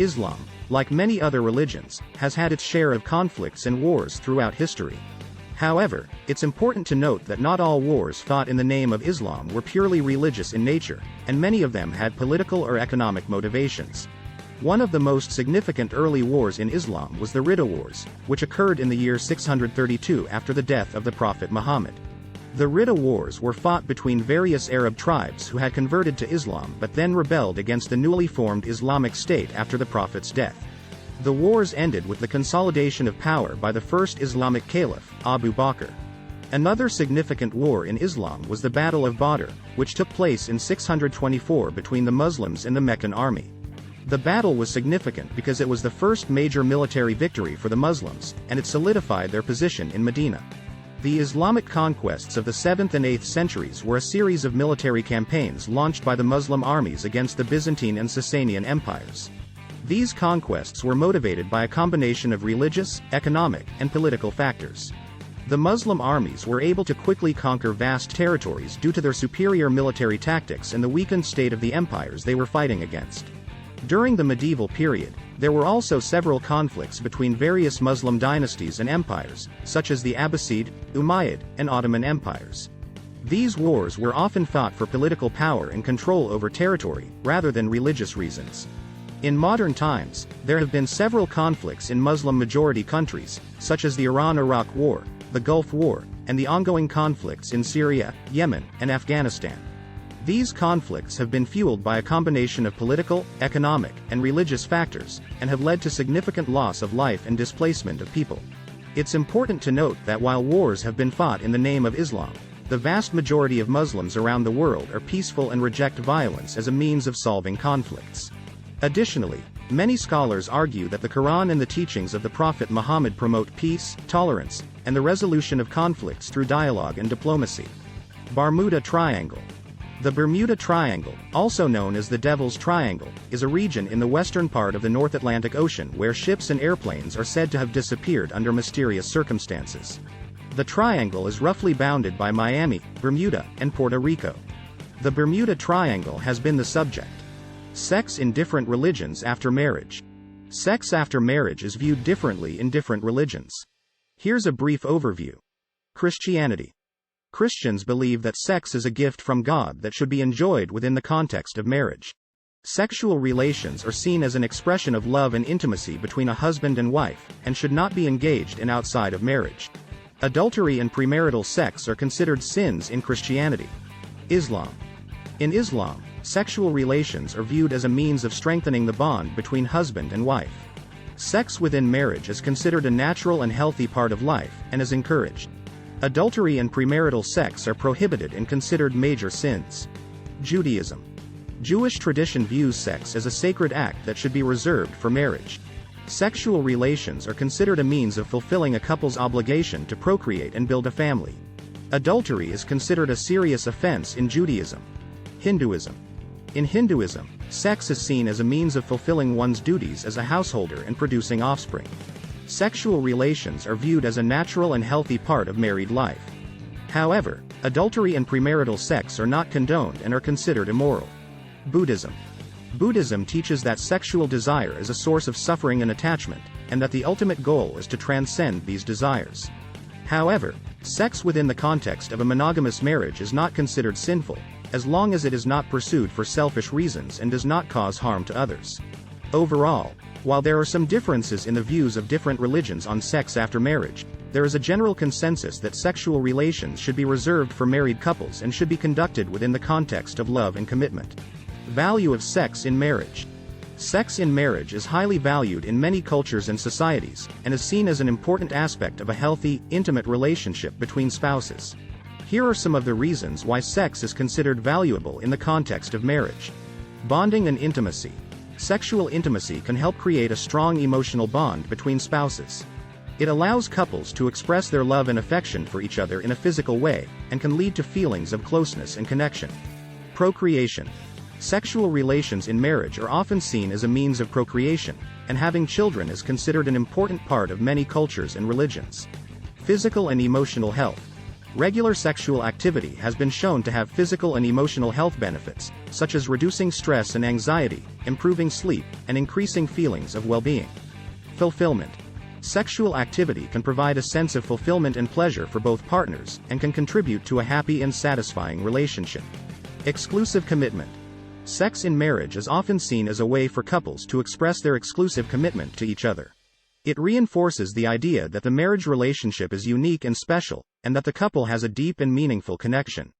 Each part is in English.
Islam, like many other religions, has had its share of conflicts and wars throughout history. However, it's important to note that not all wars fought in the name of Islam were purely religious in nature, and many of them had political or economic motivations. One of the most significant early wars in Islam was the Ridda Wars, which occurred in the year 632 after the death of the Prophet Muhammad. The Ridda Wars were fought between various Arab tribes who had converted to Islam but then rebelled against the newly formed Islamic State after the Prophet's death. The wars ended with the consolidation of power by the first Islamic caliph, Abu Bakr. Another significant war in Islam was the Battle of Badr, which took place in 624 between the Muslims and the Meccan army. The battle was significant because it was the first major military victory for the Muslims, and it solidified their position in Medina. The Islamic conquests of the 7th and 8th centuries were a series of military campaigns launched by the Muslim armies against the Byzantine and Sasanian empires. These conquests were motivated by a combination of religious, economic, and political factors. The Muslim armies were able to quickly conquer vast territories due to their superior military tactics and the weakened state of the empires they were fighting against. During the medieval period, there were also several conflicts between various Muslim dynasties and empires, such as the Abbasid, Umayyad, and Ottoman empires. These wars were often fought for political power and control over territory, rather than religious reasons. In modern times, there have been several conflicts in Muslim-majority countries, such as the Iran-Iraq War, the Gulf War, and the ongoing conflicts in Syria, Yemen, and Afghanistan. These conflicts have been fueled by a combination of political, economic, and religious factors, and have led to significant loss of life and displacement of people. It's important to note that while wars have been fought in the name of Islam, the vast majority of Muslims around the world are peaceful and reject violence as a means of solving conflicts. Additionally, many scholars argue that the Quran and the teachings of the Prophet Muhammad promote peace, tolerance, and the resolution of conflicts through dialogue and diplomacy. Bermuda Triangle. The Bermuda Triangle, also known as the Devil's Triangle, is a region in the western part of the North Atlantic Ocean where ships and airplanes are said to have disappeared under mysterious circumstances. The triangle is roughly bounded by Miami, Bermuda, and Puerto Rico. The Bermuda Triangle has been the subject. Sex in different religions after marriage. Sex after marriage is viewed differently in different religions. Here's a brief overview. Christianity. Christians believe that sex is a gift from God that should be enjoyed within the context of marriage. Sexual relations are seen as an expression of love and intimacy between a husband and wife, and should not be engaged in outside of marriage. Adultery and premarital sex are considered sins in Christianity. Islam. In Islam, sexual relations are viewed as a means of strengthening the bond between husband and wife. Sex within marriage is considered a natural and healthy part of life, and is encouraged. Adultery and premarital sex are prohibited and considered major sins. Judaism. Jewish tradition views sex as a sacred act that should be reserved for marriage. Sexual relations are considered a means of fulfilling a couple's obligation to procreate and build a family. Adultery is considered a serious offense in Judaism. Hinduism. In Hinduism, sex is seen as a means of fulfilling one's duties as a householder and producing offspring. Sexual relations are viewed as a natural and healthy part of married life. However, adultery and premarital sex are not condoned and are considered immoral. Buddhism. Buddhism teaches that sexual desire is a source of suffering and attachment, and that the ultimate goal is to transcend these desires. However, sex within the context of a monogamous marriage is not considered sinful, as long as it is not pursued for selfish reasons and does not cause harm to others. Overall, while there are some differences in the views of different religions on sex after marriage, there is a general consensus that sexual relations should be reserved for married couples and should be conducted within the context of love and commitment. Value of sex in marriage. Sex in marriage is highly valued in many cultures and societies, and is seen as an important aspect of a healthy, intimate relationship between spouses. Here are some of the reasons why sex is considered valuable in the context of marriage. Bonding and intimacy. Sexual intimacy can help create a strong emotional bond between spouses. It allows couples to express their love and affection for each other in a physical way, and can lead to feelings of closeness and connection. Procreation. Sexual relations in marriage are often seen as a means of procreation, and having children is considered an important part of many cultures and religions. Physical and emotional health. Regular sexual activity has been shown to have physical and emotional health benefits, such as reducing stress and anxiety, improving sleep, and increasing feelings of well-being. Fulfillment. Sexual activity can provide a sense of fulfillment and pleasure for both partners, and can contribute to a happy and satisfying relationship. Exclusive commitment. Sex in marriage is often seen as a way for couples to express their exclusive commitment to each other. It reinforces the idea that the marriage relationship is unique and special, and that the couple has a deep and meaningful connection.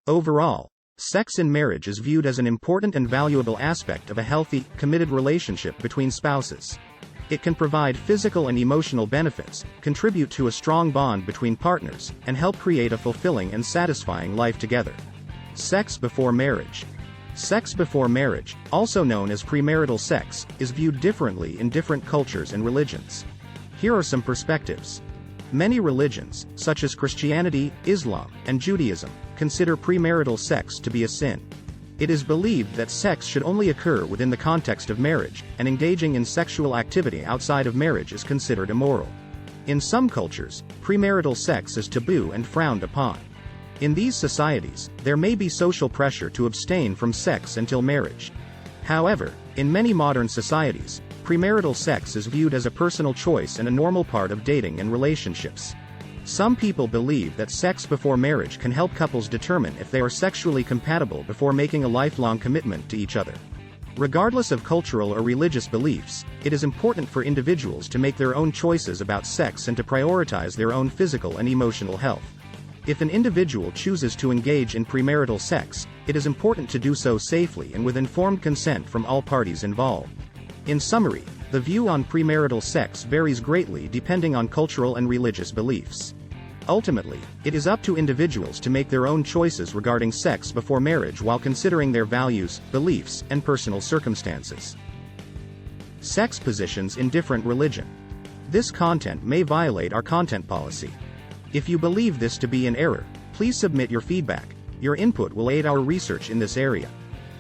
Overall, sex in marriage is viewed as an important and valuable aspect of a healthy, committed relationship between spouses. It can provide physical and emotional benefits, contribute to a strong bond between partners, and help create a fulfilling and satisfying life together. Sex before marriage. Sex before marriage, also known as premarital sex, is viewed differently in different cultures and religions. Here are some perspectives. Many religions, such as Christianity, Islam, and Judaism, consider premarital sex to be a sin. It is believed that sex should only occur within the context of marriage, and engaging in sexual activity outside of marriage is considered immoral. In some cultures, premarital sex is taboo and frowned upon. In these societies, there may be social pressure to abstain from sex until marriage. However, in many modern societies, premarital sex is viewed as a personal choice and a normal part of dating and relationships. Some people believe that sex before marriage can help couples determine if they are sexually compatible before making a lifelong commitment to each other. Regardless of cultural or religious beliefs, it is important for individuals to make their own choices about sex and to prioritize their own physical and emotional health. If an individual chooses to engage in premarital sex, it is important to do so safely and with informed consent from all parties involved. In summary, the view on premarital sex varies greatly depending on cultural and religious beliefs. Ultimately, it is up to individuals to make their own choices regarding sex before marriage while considering their values, beliefs, and personal circumstances. Sex positions in different religion. This content may violate our content policy. If you believe this to be an error, please submit your feedback. Your input will aid our research in this area.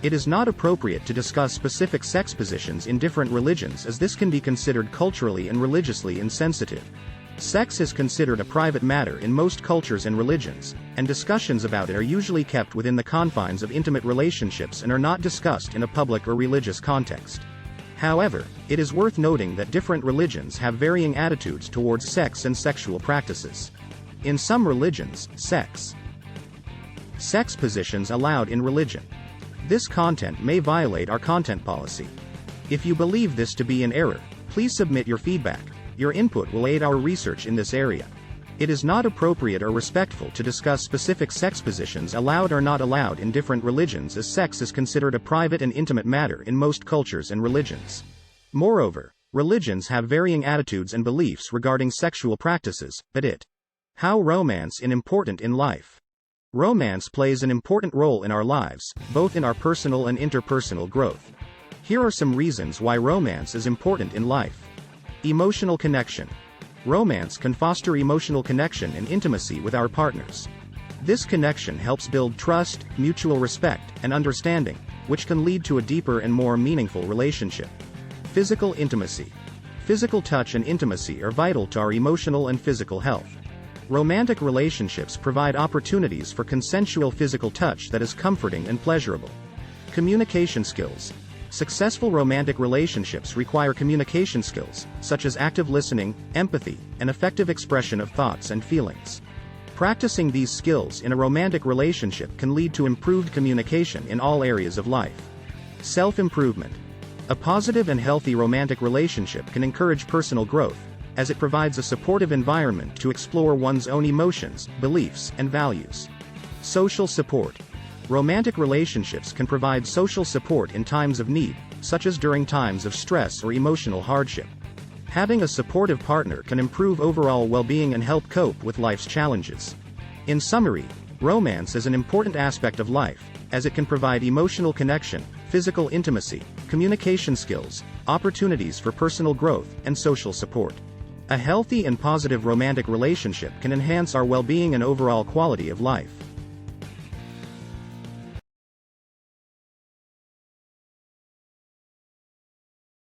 It is not appropriate to discuss specific sex positions in different religions as this can be considered culturally and religiously insensitive. Sex is considered a private matter in most cultures and religions, and discussions about it are usually kept within the confines of intimate relationships and are not discussed in a public or religious context. However, it is worth noting that different religions have varying attitudes towards sex and sexual practices. In some religions, sex positions allowed in religion. This content may violate our content policy. If you believe this to be an error, please submit your feedback. Your input will aid our research in this area. It is not appropriate or respectful to discuss specific sex positions allowed or not allowed in different religions as sex is considered a private and intimate matter in most cultures and religions. Moreover, religions have varying attitudes and beliefs regarding sexual practices, but how romance is important in life. Romance plays an important role in our lives, both in our personal and interpersonal growth. Here are some reasons why romance is important in life. Emotional connection. Romance can foster emotional connection and intimacy with our partners. This connection helps build trust, mutual respect, and understanding, which can lead to a deeper and more meaningful relationship. Physical intimacy. Physical touch and intimacy are vital to our emotional and physical health. Romantic relationships provide opportunities for consensual physical touch that is comforting and pleasurable. Communication skills. Successful romantic relationships require communication skills, such as active listening, empathy, and effective expression of thoughts and feelings. Practicing these skills in a romantic relationship can lead to improved communication in all areas of life. Self-improvement. A positive and healthy romantic relationship can encourage personal growth, as it provides a supportive environment to explore one's own emotions, beliefs, and values. Social support. Romantic relationships can provide social support in times of need, such as during times of stress or emotional hardship. Having a supportive partner can improve overall well-being and help cope with life's challenges. In summary, romance is an important aspect of life, as it can provide emotional connection, physical intimacy, communication skills, opportunities for personal growth, and social support. A healthy and positive romantic relationship can enhance our well-being and overall quality of life.